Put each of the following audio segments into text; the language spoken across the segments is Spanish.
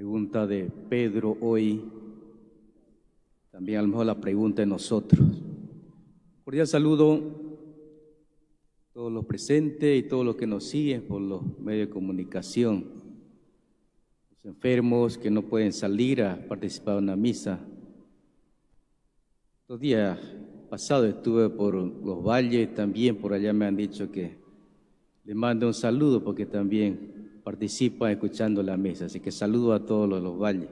pregunta de Pedro hoy, también a lo mejor la pregunta de nosotros. Cordial saludo a todos los presentes y todos los que nos siguen por los medios de comunicación. Los enfermos que no pueden salir a participar en una misa. Los días pasados estuve por los valles, también por allá me han dicho que le mando un saludo porque también participan escuchando la misa, así que saludo a todos los valles.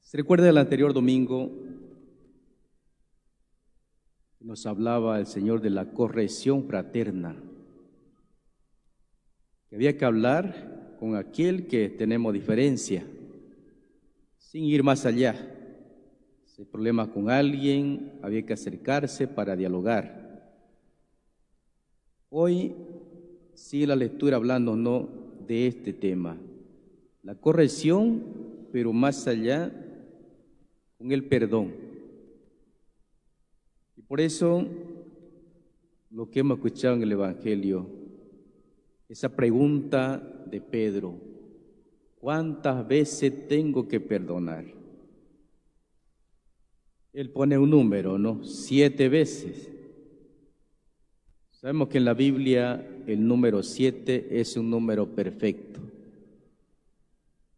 ¿Se recuerda el anterior domingo? Nos hablaba el Señor de la corrección fraterna, que había que hablar con aquel que tenemos diferencia, sin ir más allá. Si hay problemas con alguien, había que acercarse para dialogar. Hoy sigue la lectura hablándonos de este tema, la corrección, pero más allá, con el perdón. Y por eso, lo que hemos escuchado en el Evangelio, esa pregunta de Pedro, ¿cuántas veces tengo que perdonar? Él pone un número, ¿no? 7 veces. Sabemos que en la Biblia el número 7 es un número perfecto.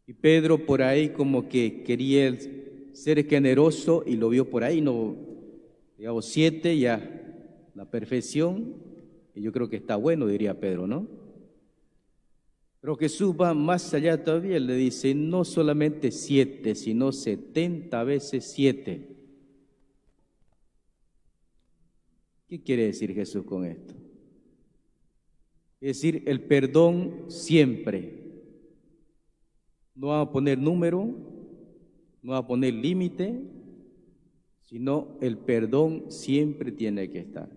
Y Pedro por ahí como que quería ser generoso y lo vio por ahí, no, digamos 7 ya, la perfección, y yo creo que está bueno, diría Pedro, ¿no? Pero Jesús va más allá todavía, le dice, no solamente 7, sino 70 veces 7. ¿Qué quiere decir Jesús con esto? Es decir, el perdón siempre. No va a poner número, no va a poner límite, sino el perdón siempre tiene que estar.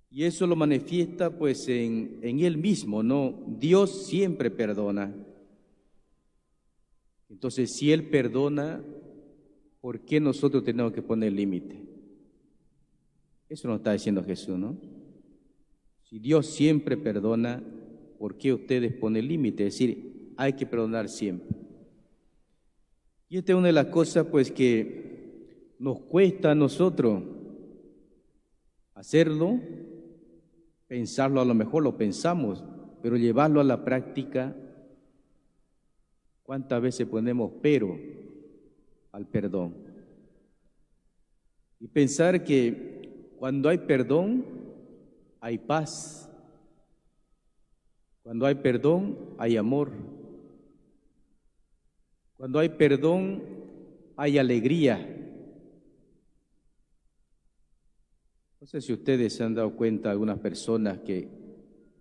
Y eso lo manifiesta pues en Él mismo, ¿no? Dios siempre perdona. Entonces, si Él perdona, ¿por qué nosotros tenemos que poner límite? Eso nos está diciendo Jesús, ¿no? Si Dios siempre perdona, ¿por qué ustedes ponen límite? Es decir, hay que perdonar siempre. Y esta es una de las cosas pues que nos cuesta a nosotros hacerlo, pensarlo, a lo mejor lo pensamos, pero llevarlo a la práctica, ¿cuántas veces ponemos pero al perdón? Y pensar que cuando hay perdón, hay paz. Cuando hay perdón, hay amor. Cuando hay perdón, hay alegría. No sé si ustedes se han dado cuenta, algunas personas que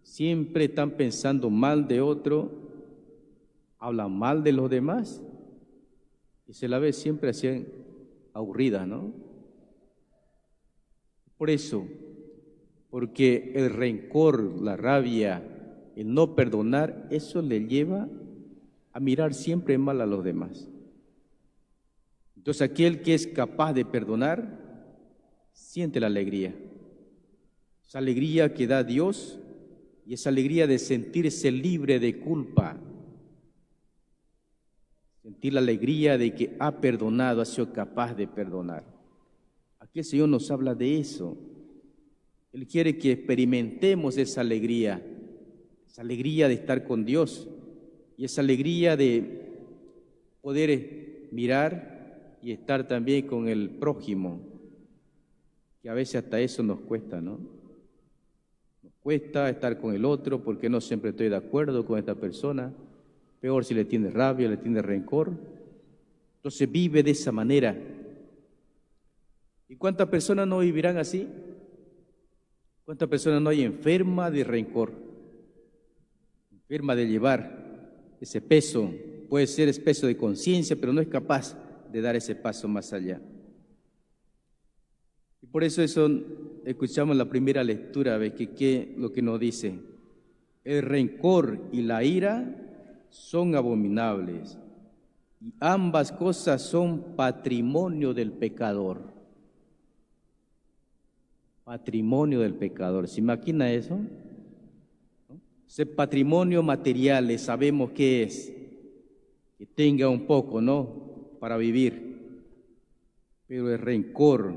siempre están pensando mal de otro, hablan mal de los demás y se la ve siempre así aburrida, ¿no? Por eso, porque el rencor, la rabia, el no perdonar, eso le lleva a mirar siempre mal a los demás. Entonces aquel que es capaz de perdonar, siente la alegría. Esa alegría que da Dios y esa alegría de sentirse libre de culpa. Sentir la alegría de que ha perdonado, ha sido capaz de perdonar. Aquí el Señor nos habla de eso. Él quiere que experimentemos esa alegría de estar con Dios y esa alegría de poder mirar y estar también con el prójimo, que a veces hasta eso nos cuesta, ¿no? Nos cuesta estar con el otro porque no siempre estoy de acuerdo con esta persona, peor si le tiene rabia, le tiene rencor. Entonces vive de esa manera. ¿Y cuántas personas no vivirán así? ¿Cuántas personas no hay enferma de rencor? Enferma de llevar ese peso, puede ser ese peso de conciencia, pero no es capaz de dar ese paso más allá. Y por eso escuchamos la primera lectura, ¿ves? Que lo que nos dice, el rencor y la ira son abominables, y ambas cosas son patrimonio del pecador. Patrimonio del pecador. ¿Se imagina eso? Ese patrimonio material, sabemos que es, que tenga un poco, ¿no?, para vivir. Pero el rencor,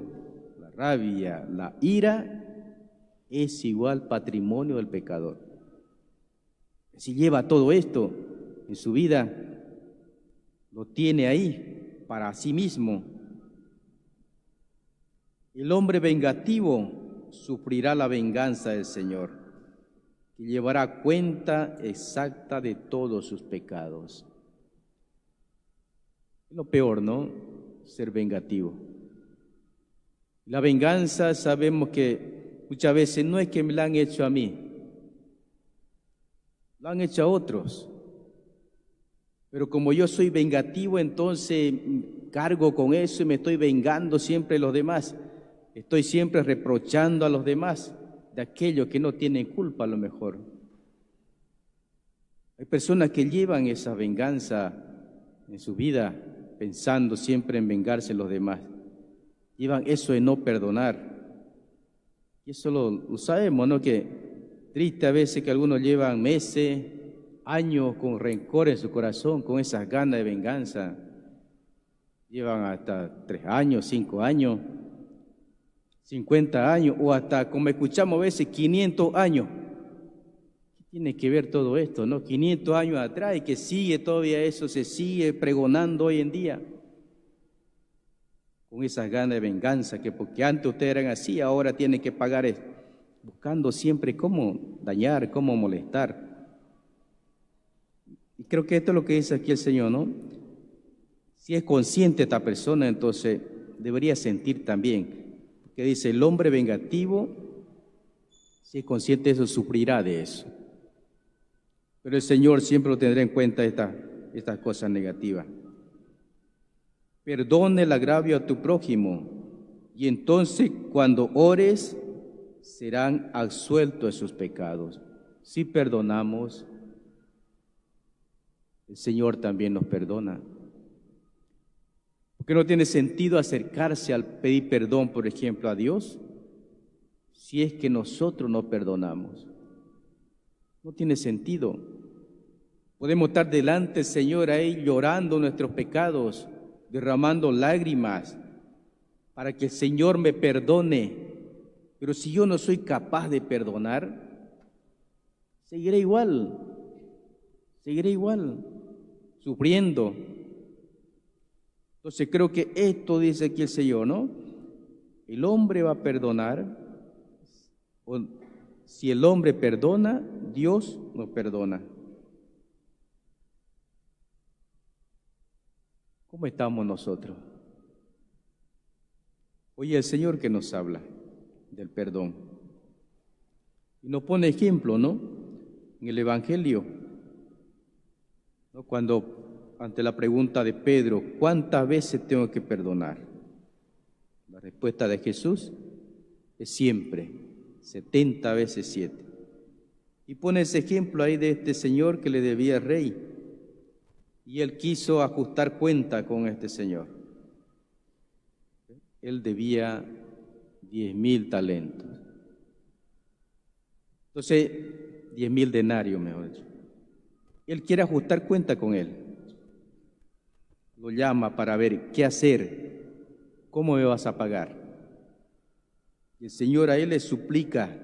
la rabia, la ira, es igual patrimonio del pecador. Si lleva todo esto en su vida, lo tiene ahí para sí mismo. El hombre vengativo sufrirá la venganza del Señor, que llevará cuenta exacta de todos sus pecados. Es lo peor, ¿no?, ser vengativo. La venganza, sabemos que muchas veces no es que me la han hecho a mí, lo han hecho a otros. Pero como yo soy vengativo, entonces cargo con eso y me estoy vengando siempre de los demás. Estoy siempre reprochando a los demás de aquello que no tienen culpa a lo mejor. Hay personas que llevan esa venganza en su vida pensando siempre en vengarse de los demás. Llevan eso de no perdonar. Y eso lo sabemos, ¿no? Que triste a veces que algunos llevan meses, años con rencor en su corazón, con esas ganas de venganza. Llevan hasta 3 años, 5 años, 50 años, o hasta, como escuchamos a veces, 500 años. ¿Qué tiene que ver todo esto, no? 500 años atrás, y que sigue todavía eso, se sigue pregonando hoy en día. Con esas ganas de venganza, que porque antes ustedes eran así, ahora tienen que pagar esto. Buscando siempre cómo dañar, cómo molestar. Y creo que esto es lo que dice aquí el Señor, ¿no? Si es consciente esta persona, entonces debería sentir también, que dice, el hombre vengativo, si es consciente de eso, sufrirá de eso. Pero el Señor siempre lo tendrá en cuenta estas cosas negativas. Perdone el agravio a tu prójimo, y entonces cuando ores, serán absueltos de sus pecados. Si perdonamos, el Señor también nos perdona. Porque no tiene sentido acercarse al pedir perdón, por ejemplo, a Dios, si es que nosotros no perdonamos. No tiene sentido. Podemos estar delante del Señor ahí llorando nuestros pecados, derramando lágrimas para que el Señor me perdone. Pero si yo no soy capaz de perdonar, seguiré igual, sufriendo. Entonces creo que esto dice aquí el Señor, ¿no? El hombre va a perdonar, o si el hombre perdona, Dios nos perdona. ¿Cómo estamos nosotros? Oye, el Señor que nos habla del perdón. Y nos pone ejemplo, ¿no? En el Evangelio, ¿no? Cuando, ante la pregunta de Pedro, ¿cuántas veces tengo que perdonar? La respuesta de Jesús es siempre, 70 veces 7. Y pone ese ejemplo ahí de este señor que le debía al rey. Y él quiso ajustar cuenta con este señor. Él debía 10.000 talentos. Entonces, 10.000 denarios, mejor dicho. Él quiere ajustar cuenta con él. Lo llama para ver qué hacer, cómo me vas a pagar. Y el Señor a él le suplica,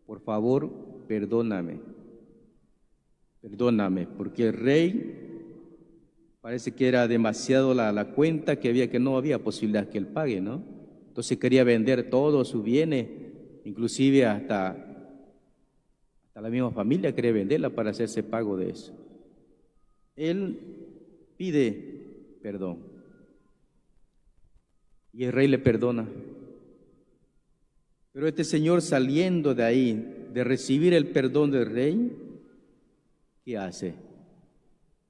por favor, perdóname, porque el rey parece que era demasiado la cuenta que no había posibilidad que él pague, ¿no? Entonces quería vender todos sus bienes, inclusive hasta la misma familia quería venderla para hacerse pago de eso. Él pide perdón y el rey le perdona. Pero este señor, saliendo de ahí, de recibir el perdón del rey, ¿qué hace?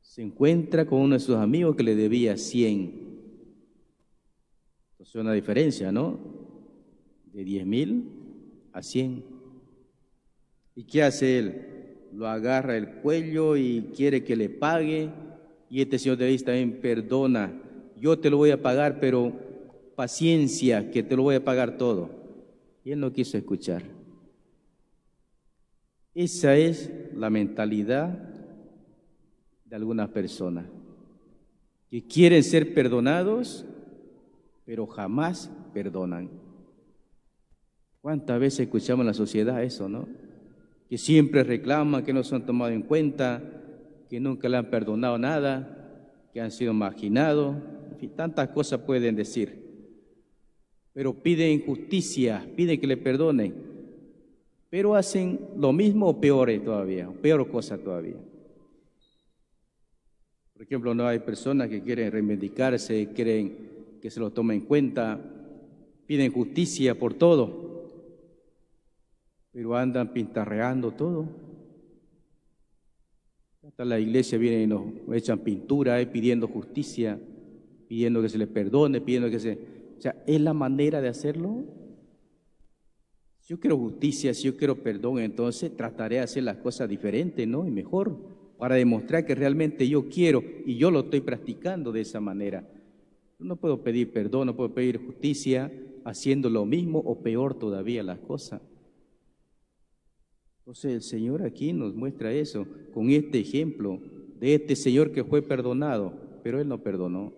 Se encuentra con uno de sus amigos que le debía 100. Entonces una diferencia, ¿no? De 10.000 a 100. ¿Y qué hace él? Lo agarra el cuello y quiere que le pague. Y este señor le dice también, perdona, yo te lo voy a pagar, pero paciencia, que te lo voy a pagar todo. Y él no quiso escuchar. Esa es la mentalidad de algunas personas que quieren ser perdonados, pero jamás perdonan. ¿Cuántas veces escuchamos en la sociedad eso, no? Que siempre reclaman, que no son tomados en cuenta, que nunca le han perdonado nada, que han sido marginados, en fin, tantas cosas pueden decir. Pero piden justicia, piden que le perdonen, pero hacen lo mismo o peor todavía, peor cosa todavía. Por ejemplo, no hay personas que quieren reivindicarse, quieren que se lo tomen en cuenta, piden justicia por todo, pero andan pintarreando todo. Hasta la iglesia viene y nos echan pintura pidiendo justicia, pidiendo que se les perdone, pidiendo que se... O sea, ¿es la manera de hacerlo? Si yo quiero justicia, si yo quiero perdón, entonces trataré de hacer las cosas diferentes, ¿no? Y mejor, para demostrar que realmente yo quiero y yo lo estoy practicando de esa manera. No puedo pedir perdón, no puedo pedir justicia haciendo lo mismo o peor todavía las cosas. Entonces el Señor aquí nos muestra eso, con este ejemplo de este Señor que fue perdonado, pero Él no perdonó.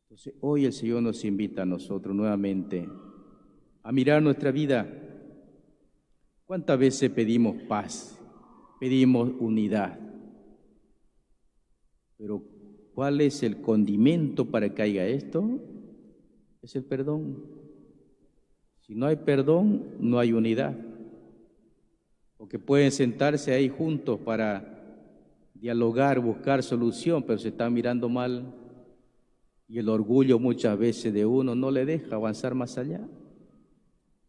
Entonces hoy el Señor nos invita a nosotros nuevamente a mirar nuestra vida. ¿Cuántas veces pedimos paz? Pedimos unidad. Pero ¿cuál es el condimento para que haya esto? Es el perdón. Si no hay perdón, no hay unidad. Porque pueden sentarse ahí juntos para dialogar, buscar solución, pero se están mirando mal. Y el orgullo muchas veces de uno no le deja avanzar más allá.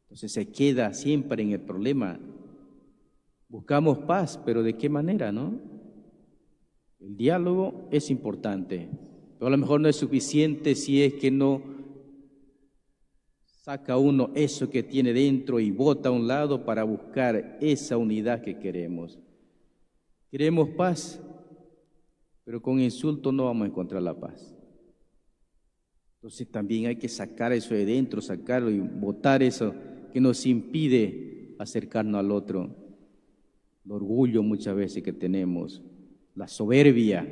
Entonces se queda siempre en el problema. Buscamos paz, pero ¿de qué manera, no? El diálogo es importante, pero a lo mejor no es suficiente si es que no saca uno eso que tiene dentro y bota a un lado para buscar esa unidad que queremos. Queremos paz, pero con insulto no vamos a encontrar la paz. Entonces también hay que sacar eso de dentro, sacarlo y botar eso que nos impide acercarnos al otro. El orgullo muchas veces que tenemos, la soberbia,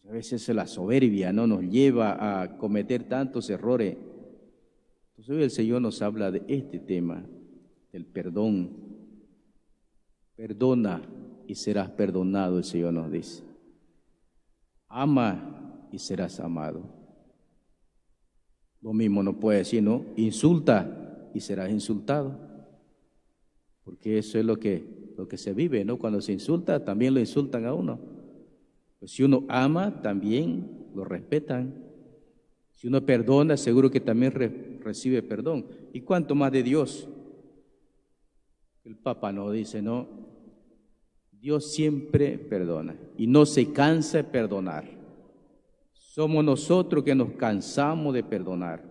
a veces la soberbia no nos lleva a cometer tantos errores. Entonces hoy el Señor nos habla de este tema, del perdón. Perdona y serás perdonado, el Señor nos dice. Ama y serás amado. Lo mismo no puede decir, ¿no? Insulta y serás insultado. Porque eso es lo que se vive, ¿no? Cuando se insulta, también lo insultan a uno. Pues si uno ama, también lo respetan. Si uno perdona, seguro que también recibe perdón. ¿Y cuánto más de Dios? El Papa nos dice, ¿no? Dios siempre perdona y no se cansa de perdonar. Somos nosotros que nos cansamos de perdonar,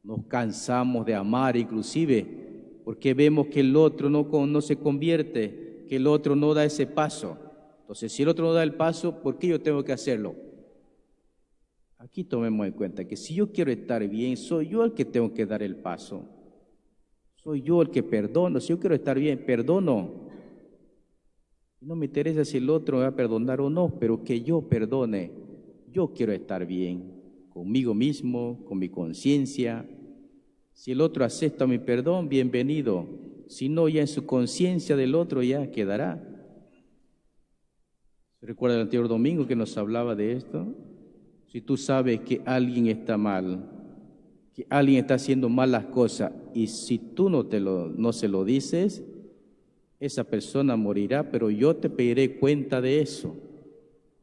nos cansamos de amar inclusive, porque vemos que el otro no se convierte, que el otro no da ese paso. Entonces, si el otro no da el paso, ¿por qué yo tengo que hacerlo? Aquí tomemos en cuenta que si yo quiero estar bien, soy yo el que tengo que dar el paso. Soy yo el que perdono. Si yo quiero estar bien, perdono. No me interesa si el otro me va a perdonar o no, pero que yo perdone. Yo quiero estar bien conmigo mismo, con mi conciencia. Si el otro acepta mi perdón, bienvenido. Si no, ya en su conciencia del otro ya quedará. ¿Se recuerda el anterior domingo que nos hablaba de esto? Si tú sabes que alguien está mal, que alguien está haciendo mal las cosas, y si tú no se lo dices, esa persona morirá, pero yo te pediré cuenta de eso.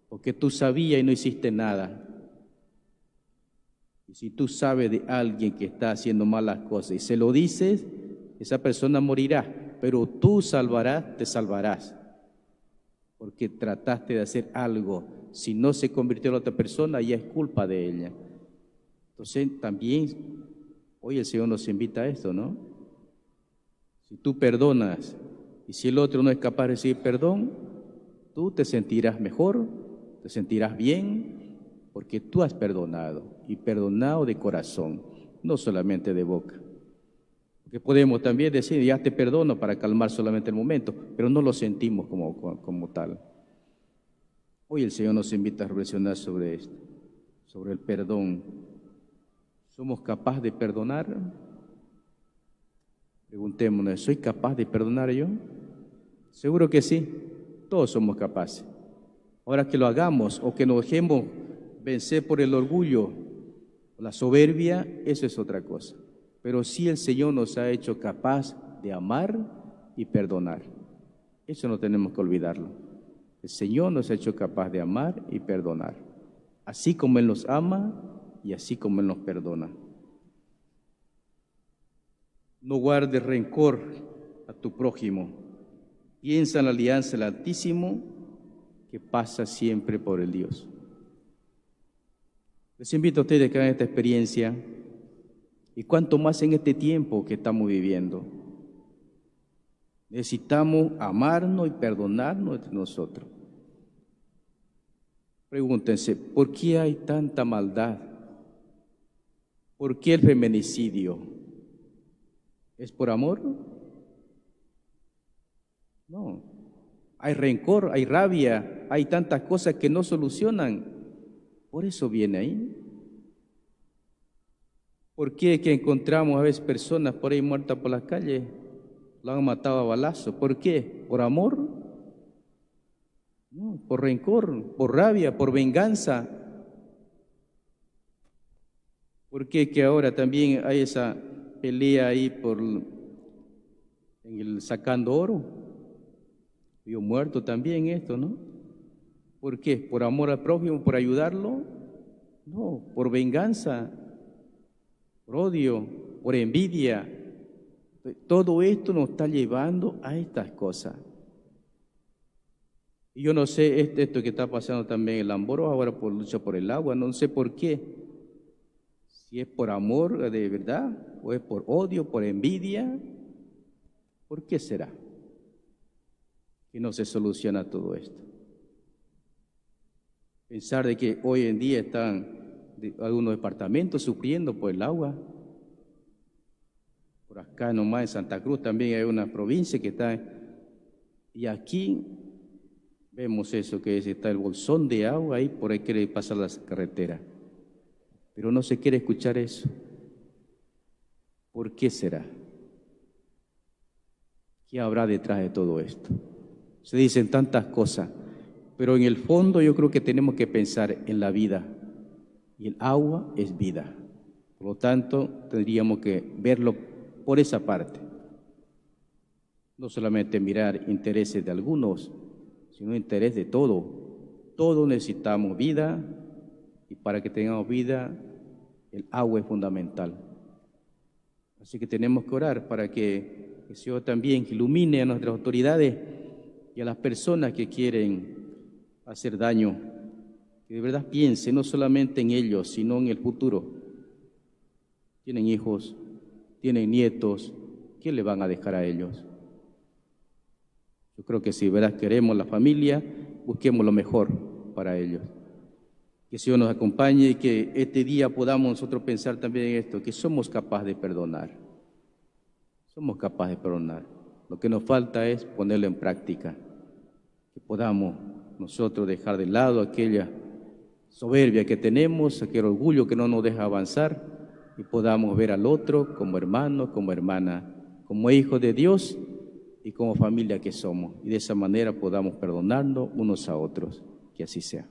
Porque tú sabías y no hiciste nada. Y si tú sabes de alguien que está haciendo malas cosas y se lo dices, esa persona morirá, pero tú te salvarás. Porque trataste de hacer algo. Si no se convirtió en la otra persona, ya es culpa de ella. Entonces también, hoy el Señor nos invita a esto, ¿no? Si tú perdonas y si el otro no es capaz de recibir perdón, tú te sentirás mejor, te sentirás bien, porque tú has perdonado, y perdonado de corazón, no solamente de boca. Porque podemos también decir, ya te perdono para calmar solamente el momento, pero no lo sentimos como tal. Hoy el Señor nos invita a reflexionar sobre esto, sobre el perdón. ¿Somos capaces de perdonar? Preguntémonos, ¿soy capaz de perdonar yo? Seguro que sí, todos somos capaces. Ahora que lo hagamos o que nos dejemos vencer por el orgullo, la soberbia, eso es otra cosa. Pero sí el Señor nos ha hecho capaz de amar y perdonar. Eso no tenemos que olvidarlo. El Señor nos ha hecho capaz de amar y perdonar. Así como Él nos ama y así como Él nos perdona. No guardes rencor a tu prójimo. Piensa en la alianza del Altísimo que pasa siempre por el Dios. Les invito a ustedes que hagan esta experiencia y cuanto más en este tiempo que estamos viviendo. Necesitamos amarnos y perdonarnos entre nosotros. Pregúntense, ¿por qué hay tanta maldad? ¿Por qué el feminicidio? ¿Es por amor? No. Hay rencor, hay rabia, hay tantas cosas que no solucionan. Por eso viene ahí. ¿Por qué que encontramos a veces personas por ahí muertas por las calles? Lo han matado a balazo. ¿Por qué? ¿Por amor? No, por rencor, por rabia, por venganza. ¿Por qué que ahora también hay esa pelea ahí en el sacando oro? Vio muerto también esto, ¿no? ¿Por qué? ¿Por amor al prójimo, por ayudarlo? No, por venganza, por odio, por envidia. Todo esto nos está llevando a estas cosas. Y yo no sé, esto que está pasando también en Lamboro, ahora por lucha por el agua, no sé por qué. Si es por amor de verdad, o es por odio, por envidia, ¿por qué será que no se soluciona todo esto? Pensar de que hoy en día están algunos departamentos sufriendo por el agua. Por acá nomás en Santa Cruz también hay una provincia que está, y aquí vemos eso que está el bolsón de agua ahí, por ahí quiere pasar la carretera. Pero no se quiere escuchar eso. ¿Por qué será? ¿Qué habrá detrás de todo esto? Se dicen tantas cosas, pero en el fondo yo creo que tenemos que pensar en la vida. Y el agua es vida. Por lo tanto, tendríamos que verlo por esa parte. No solamente mirar intereses de algunos, sino interés de todo. Todos necesitamos vida y para que tengamos vida, el agua es fundamental. Así que tenemos que orar para que el Señor también ilumine a nuestras autoridades y a las personas que quieren hacer daño, que de verdad piensen no solamente en ellos, sino en el futuro. Tienen hijos, tienen nietos, ¿qué le van a dejar a ellos? Yo creo que si de verdad queremos la familia, busquemos lo mejor para ellos. Que el Señor nos acompañe y que este día podamos nosotros pensar también en esto, que somos capaces de perdonar. Somos capaces de perdonar. Lo que nos falta es ponerlo en práctica. Que podamos nosotros dejar de lado aquella soberbia que tenemos, aquel orgullo que no nos deja avanzar y podamos ver al otro como hermano, como hermana, como hijo de Dios y como familia que somos. Y de esa manera podamos perdonarnos unos a otros. Que así sea.